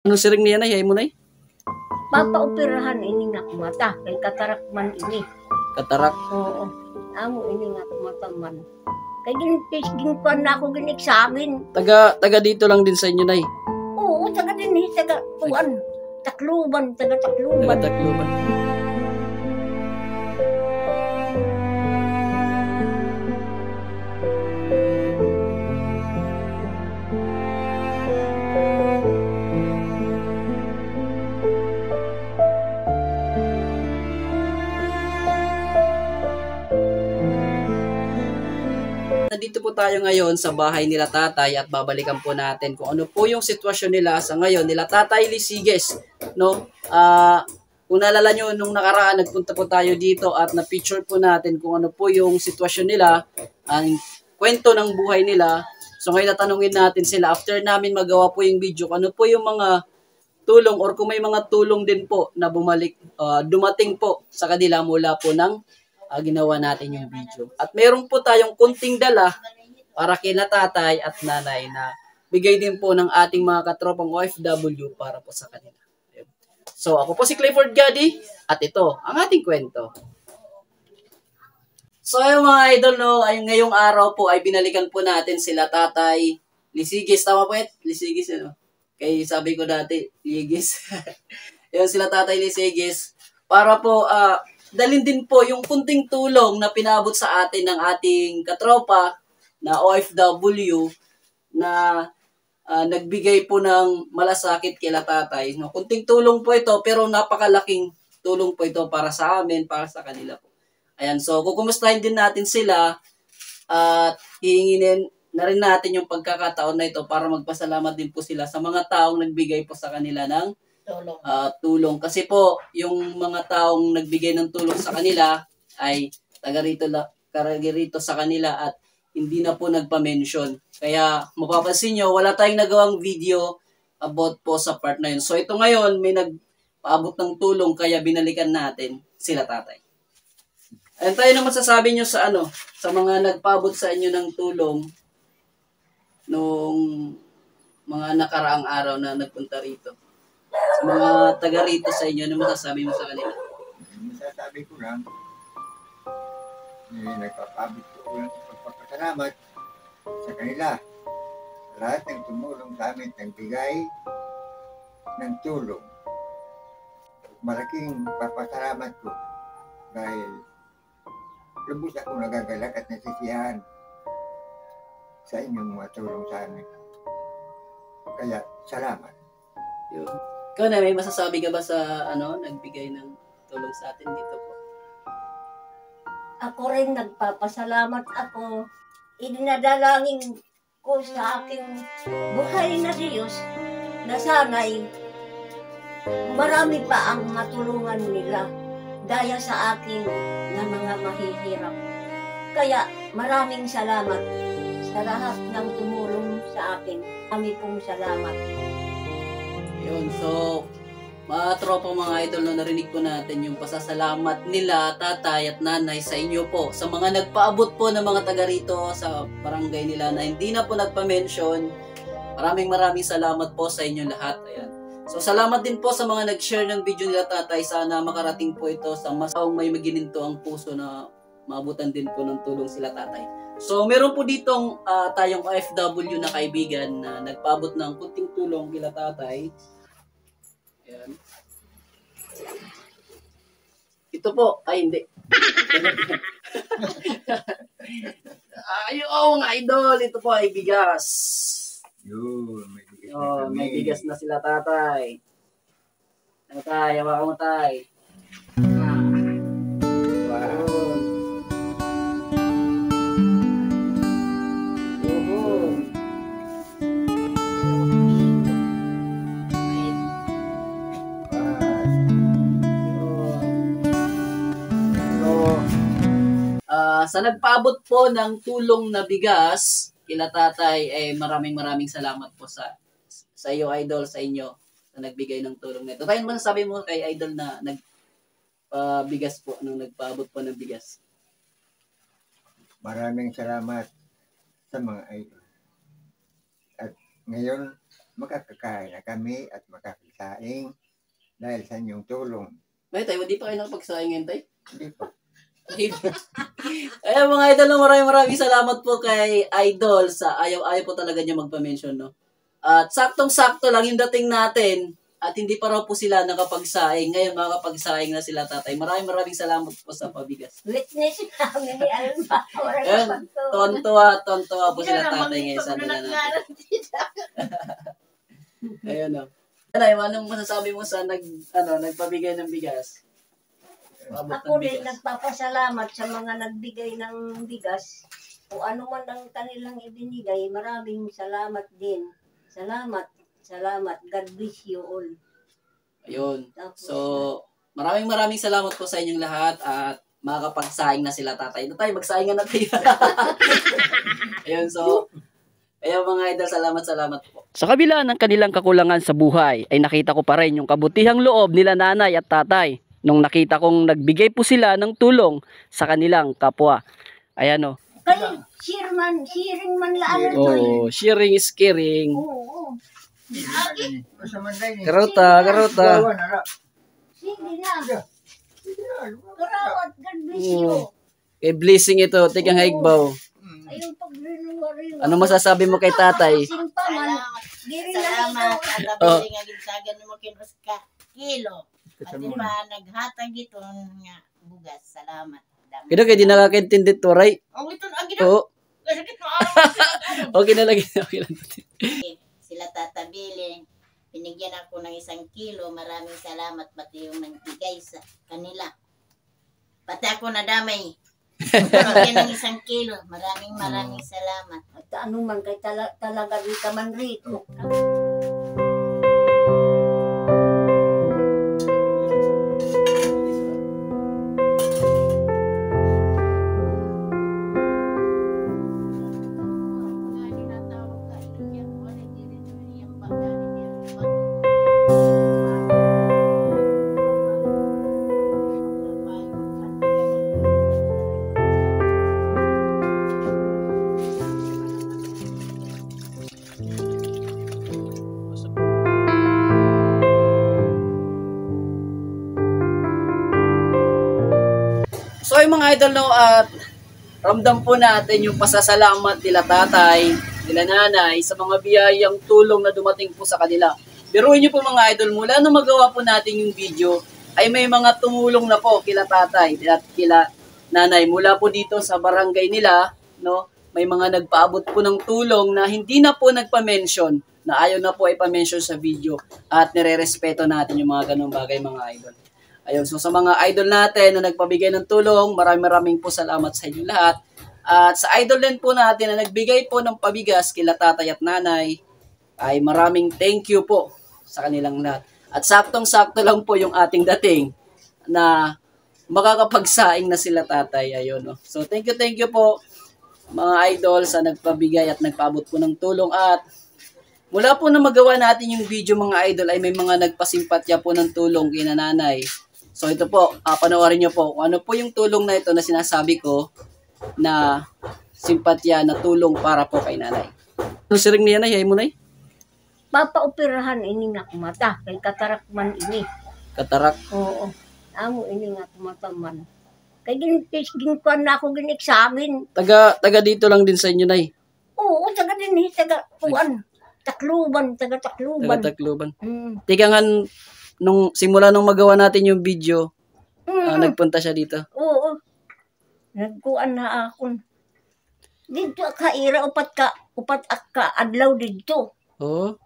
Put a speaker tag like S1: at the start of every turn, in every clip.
S1: Ano siring niya na, hay mo na
S2: Papaoperahan ini nga mata, kay katarak man ini.
S1: Katarak?
S2: Oo. Amo ini nga mata man. Kay ginkuan na ako gin-examine.
S1: Taga dito lang din sa inyo, Nay?
S2: Oo, taga din, taga tuan. Takluban, taga Takluban.
S1: Taga Takluban. Nandito po tayo ngayon sa bahay nila tatay at babalikan po natin kung ano po yung sitwasyon nila sa ngayon nila tatay Lisiges, no? Kung naalala nyo, nung nakaraan nagpunta po tayo dito at na-picture po natin kung ano po yung sitwasyon nila, ang kwento ng buhay nila. So ngayon natanungin natin sila after namin magawa po yung video, kung ano po yung mga tulong or kung may mga tulong din po na dumating po sa kanila mula po ng ginawa natin yung video. At meron po tayong kunting dala para kina tatay at nanay na bigay din po ng ating mga katropang OFW para po sa kanila. So ako po si Clifford Gaddy at ito ang ating kwento. So yung mga idol, no, ay ngayong araw po ay binalikan po natin sila tatay Lisiges. Tama po Lisiges, ano? Kaya sabi ko dati, Ligis. Yung sila tatay Lisiges para po dalhin din po yung kunting tulong na pinabot sa atin ng ating katropa na OFW na nagbigay po ng malasakit kila tatay. No? Kunting tulong po ito pero napakalaking tulong po ito para sa amin, para sa kanila po. Ayan, so kukumustahin din natin sila at hihinginin na rin natin yung pagkakataon na ito para magpasalamat din po sila sa mga taong nagbigay po sa kanila ng tulong. Kasi po, yung mga taong nagbigay ng tulong sa kanila ay taga rito sa kanila at hindi na po nagpa-mention. Kaya mapapansin nyo, wala tayong nagawang video about po sa part na yun. So ito ngayon, may nagpaabot ng tulong kaya binalikan natin sila tatay. Ayun tayo na masasabi nyo sa sa mga nagpaabot sa inyo ng tulong nung mga nakaraang araw na nagpunta rito. Sa mga taga rito sa inyo, ano masasabi mo sa kanila?
S3: Masasabi ko lang, nagpapabot ko lang pagpapasalamat sa kanila. Lahat ng tumulong sa amin, nagbigay ng tulong. Malaking papasalamat ko dahil lubos ako nagagalak at nasisiyahan sa inyong mga tulong sa amin. Kaya, salamat.
S1: Yun. Ikaw na, may masasabi ka ba sa nagbigay ng tulong sa atin dito po?
S2: Ako rin nagpapasalamat ako. Idinadalangin ko sa aking buhay na Diyos na sana'y marami pa ang matulungan nila dahil sa akin na mga mahihirap. Kaya maraming salamat sa lahat ng tumulong sa akin. Kami pong salamat.
S1: Yun, so mga tropa, mga idol, no, narinig po natin yung pasasalamat nila, tatay at nanay sa inyo po. Sa mga nagpaabot po ng mga taga rito sa barangay nila na hindi na po nagpa-mention, maraming salamat po sa inyo lahat. Ayan. So salamat din po sa mga nag-share ng video nila tatay. Sana makarating po ito sa mas may magininto ang puso na maabutan din po ng tulong sila tatay. So meron po ditong tayong OFW na kaibigan na nagpaabot ng kunting tulong kila tatay. Ayan. Ito po, ay hindi. Mga idol, ito po ay bigas.
S3: Yun, may bigas na kami.
S1: May bigas na sila tatay. Tatay, hawakan mo tay.
S3: Wow.
S1: Sa nagpaabot po ng tulong na bigas kila tatay, maraming salamat po sa iyo idol, sa inyo na nagbigay ng tulong nito. Tayo naman sabi mo kay idol na bigas po, nung nagpaabot po ng bigas.
S3: Maraming salamat sa mga idol. At ngayon, makakakain na kami at makakasaing dahil sa inyong tulong.
S1: May tayo, hindi pa kayo nakapagsaing ngayon, tay?
S3: Hindi pa.
S1: Ayun mga idol, maraming salamat po kay Idol sa ayaw po talaga niya magpa-mention, no? At saktong-sakto lang yung dating natin at hindi pa raw po sila nakapagsaing. Ngayon makakapagsaing na sila, tatay. Maraming salamat po sa pabigas.
S2: Witness namin ni Alba.
S1: Ayun, tontuwa po sila, tatay, ngayon sa nila natin. Ayun, no? Anong masasabi mo sa nagpabigay ng bigas?
S2: Ako rin nagpapasalamat sa mga nagbigay ng bigas. O ano man ang kanilang ibinigay, maraming salamat din. Salamat. God bless you all.
S1: Ayun. So, maraming salamat po sa inyong lahat at makakapagsaing na sila, tatay. Tatay, magsaingan na tayo. Ayun, so, ayun mga idol, salamat po. Sa kabila ng kanilang kakulangan sa buhay, ay nakita ko pa rin yung kabutihang loob nila nanay at tatay. Nung nakita kong nagbigay po sila ng tulong sa kanilang kapwa. Ayan o.
S2: Kayo, sharing man laan ito.
S1: Oh, sharing is caring.
S2: Oo.
S1: Karota.
S2: Sige na. Karawat, God bless you.
S1: Kay blessing ito, tikang haigbaw.
S2: Ayun pag-renew.
S1: Ano masasabi mo kay tatay?
S4: Salamat. Alabi nga ginsagan mo kinus ka kilo. At diba, naghatag ito nga bugas. Salamat.
S1: Kaya di nakakaintindi to, right?
S4: Ang ito, ang
S1: Oo. Okay na lagi. Okay lang.
S4: Sila tatabiling. Pinigyan ako ng 1 kilo. Maraming salamat. Pati yung nagbigay sa kanila. Pati ako nadamay. Pinigyan ng 1 kilo. Maraming salamat.
S2: At ano man kay talaga di ka man rito.
S1: So yung mga idol, no, at ramdam po natin yung pasasalamat nila tatay, nila nanay sa mga biyayang tulong na dumating po sa kanila. Biruin nyo po mga idol, mula nung magawa po natin yung video, ay may mga tumulong na po kila tatay at kila nanay. Mula po dito sa barangay nila, no, may mga nagpaabot po ng tulong na hindi na po nagpa-mention, na ayaw na po ipa-mention sa video, at nire-respeto natin yung mga ganung bagay mga idol. Ayun, so sa mga idol natin na nagpabigay ng tulong, maraming po salamat sa inyo lahat. At sa idol din po natin na nagbigay po ng pabigas kila tatay at nanay, ay maraming thank you po sa kanilang lahat. At saktong-sakto lang po yung ating dating na makakapagsaing na sila tatay. Ayun, no? So thank you po mga idol sa nagpabigay at nagpaabot po ng tulong. At mula po na magawa natin yung video mga idol, ay may mga nagpasimpatya po ng tulong kina nanay. So ito po, panoorin nyo po kung ano po yung tulong na ito na sinasabi ko na simpatya na tulong para po kay nanay. Ano siring niya na, hay mo na
S2: Papaoperahan ini nga kumata. Kay katarak man ini.
S1: Katarak?
S2: Oo. Amo ini nga kumata man. Kay ginkuan na ako gin-examine.
S1: Taga dito lang din sa inyo, nay?
S2: Oo, taga din. Taga kuan. Takluban. Taga Takluban.
S1: Tigangan, simula nung magawa natin yung video, nagpunta siya dito.
S2: Oo. Nagkuan na ako. Dito kaira upat ka adlaw dito.
S1: Oo.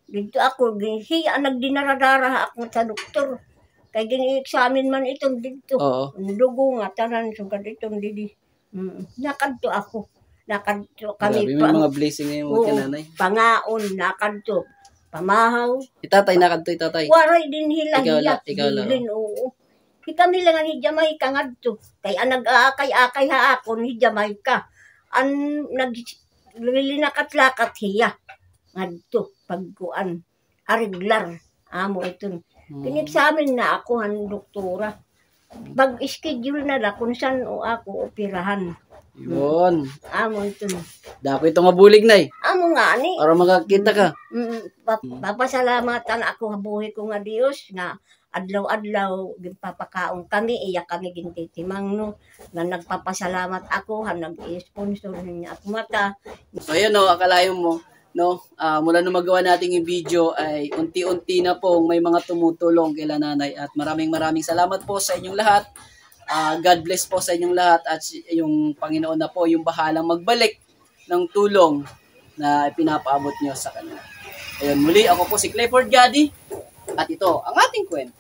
S2: Dito ako siya nagdinaradara ako sa doktor. Kay gini-examine man itong dito.
S1: Oo.
S2: Dugo nga tanan sugad itong didi. Nakadto ako. Nakadto kami
S1: Grabe, may mga blessing ngayon mo kinanay.
S2: Pangaon nakadto. Pamahaw.
S1: Itatay nakadto itatay.
S2: Waray din hilang
S1: Ikaw lang.
S2: Oo. Kami lang ni Jamaica ngadto. Kay nag-aakay-akay ha ako ni Jamaica. Naglilinakat-lakat hiya. Ngadto pagkuan. Ariglar. Amo ito. Pinexamine na ako han doktora. Pag-schedule na la kung saan o ako operahan.
S1: Yun.
S2: Amo ito.
S1: Dako ito mabulig na
S2: Amo nga ni.
S1: para makakita ka.
S2: Papasalamatan ako habuhi ko nga Dios nga adlaw-adlaw ginpapakaon kami iya kami gintitimang no nga nagpapasalamat ako han nag-sponsor niya ako mata.
S1: So ayan no, akalayo mo, no, mula nung magawa nating yung video ay unti-unti na po may mga tumutulong kila nanay at maraming salamat po sa inyong lahat. God bless po sa inyong lahat at yung Panginoon na po yung bahalang magbalik ng tulong na ipinapaabot nyo sa kanila. Ayun, muli ako po si Clifford Gadi at ito ang ating kwento.